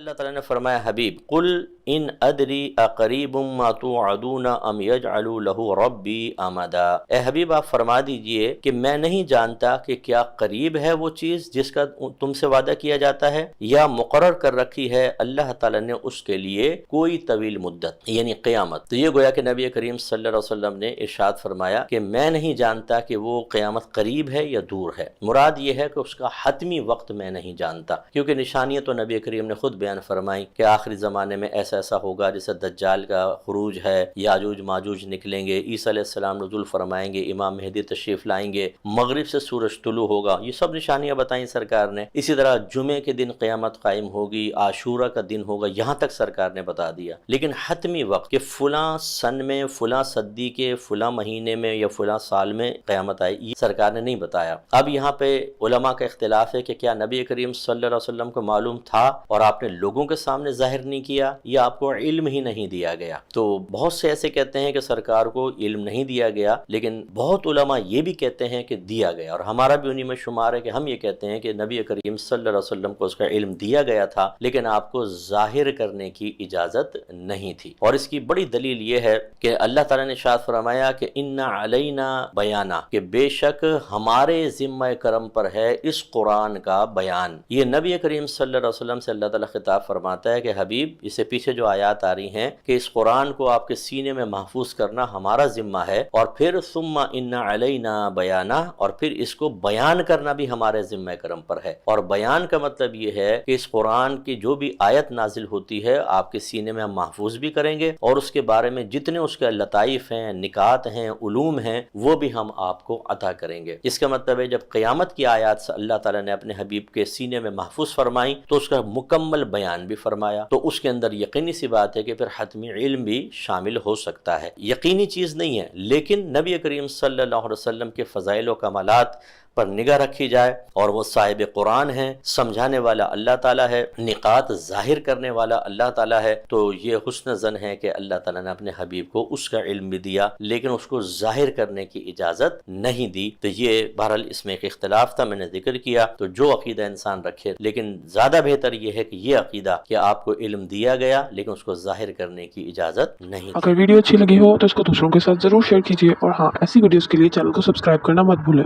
اللہ تعالیٰ نے فرمایا حبیب قل ان ادری اقریب ما توعدون ام یجعل لہ ربی امدا، اے حبیب آپ فرما دیجئے کہ میں نہیں جانتا کہ کیا قریب ہے وہ چیز جس کا تم سے وعدہ کیا جاتا ہے، یا مقرر کر رکھی ہے اللہ تعالیٰ نے اس کے لیے کوئی طویل مدت یعنی قیامت۔ تو یہ گویا کہ نبی کریم صلی اللہ علیہ وسلم نے ارشاد فرمایا کہ میں نہیں جانتا کہ وہ قیامت قریب ہے یا دور ہے، مراد یہ ہے کہ اس کا حتمی وقت میں نہیں جانتا، کیونکہ نشانیاں تو نبی کریم نے خود بیان فرمائی کہ آخری زمانے میں ایسا ہوگا جیسے دجال کا خروج ہے، یاجوج ماجوج نکلیں گے، عیسیٰ علیہ السلام نزول فرمائیں گے، امام مہدی تشریف لائیں گے، مغرب سے سورج طلوع ہوگا، یہ سب نشانیاں بتائیں سرکار نے۔ اسی طرح جمعے کے دن قیامت قائم ہوگی، عاشورہ کا دن ہوگا، یہاں تک سرکار نے بتا دیا، لیکن حتمی وقت کہ فلاں سن میں، فلاں صدی کے فلاں مہینے میں یا فلاں سال میں قیامت آئے، یہ سرکار نے نہیں بتایا۔ اب یہاں پہ علماء کا اختلاف ہے کہ کیا نبی کریم صلی اللہ علیہ وسلم کو معلوم تھا اور آپ نے لوگوں کے سامنے ظاہر نہیں کیا، یا آپ کو علم ہی نہیں دیا گیا؟ تو بہت سے ایسے کہتے ہیں کہ سرکار کو علم نہیں دیا گیا، لیکن بہت علماء یہ بھی کہتے ہیں کہ دیا گیا، اور ہمارا بھی انہی میں شمار ہے کہ ہم یہ کہتے ہیں کہ نبی کریم صلی اللہ علیہ وسلم کو اس کا علم دیا گیا تھا، لیکن آپ کو ظاہر کرنے کی اجازت نہیں تھی۔ اور اس کی بڑی دلیل یہ ہے کہ اللہ تعالیٰ نے ارشاد فرمایا کہ ان علینا بیانا، کہ بے شک ہمارے ذمہ کرم پر ہے اس قرآن کا بیان۔ یہ نبی کریم صلی اللہ علیہ وسلم سے اللہ تعالیٰ خطاب فرماتا ہے کہ حبیب، اس سے پیچھے جو آیات آ رہی ہیں کہ اس قرآن کو آپ کے سینے میں محفوظ کرنا ہمارا ذمہ ہے، اور پھر ثم ان علینا بیانا، اور پھر اس کو بیان کرنا بھی ہمارے ذمہ کرم پر ہے۔ اور بیان کا مطلب یہ ہے کہ اس قرآن کی جو بھی آیت نازل ہوتی ہے آپ کے سینے میں ہم محفوظ بھی کریں گے، اور اس کے بارے میں جتنے اس کے لطائف ہیں، نکات ہیں، علوم ہیں، وہ بھی ہم آپ کو عطا کریں گے۔ اس کا مطلب ہے جب قیامت کی آیات اللہ تعالیٰ نے اپنے حبیب کے سینے میں محفوظ فرمائی تو اس کا مکمل بیان بھی فرمایا، تو اس کے اندر یقینی سی بات ہے کہ پھر حتمی علم بھی شامل ہو سکتا ہے۔ یقینی چیز نہیں ہے، لیکن نبی کریم صلی اللہ علیہ وسلم کے فضائل و کمالات پر نگاہ رکھی جائے، اور وہ صاحب قرآن ہیں، سمجھانے والا اللہ تعالیٰ ہے، نقاط ظاہر کرنے والا اللہ تعالیٰ ہے، تو یہ حسن ظن ہے کہ اللہ تعالیٰ نے اپنے حبیب کو اس کا علم بھی دیا لیکن اس کو ظاہر کرنے کی اجازت نہیں دی۔ تو یہ بہرحال اس میں ایک اختلاف تھا، میں نے ذکر کیا، تو جو عقیدہ انسان رکھے، لیکن زیادہ بہتر یہ ہے کہ یہ عقیدہ کہ آپ کو علم دیا گیا لیکن اس کو ظاہر کرنے کی اجازت نہیں دی۔ اگر ویڈیو اچھی لگی ہو تو اس کو دوسروں کے ساتھ ضرور شیئر کیجیے، اور ہاں، ایسی ویڈیوز کے لیے چینل کو سبسکرائب کرنا مت بھولیں۔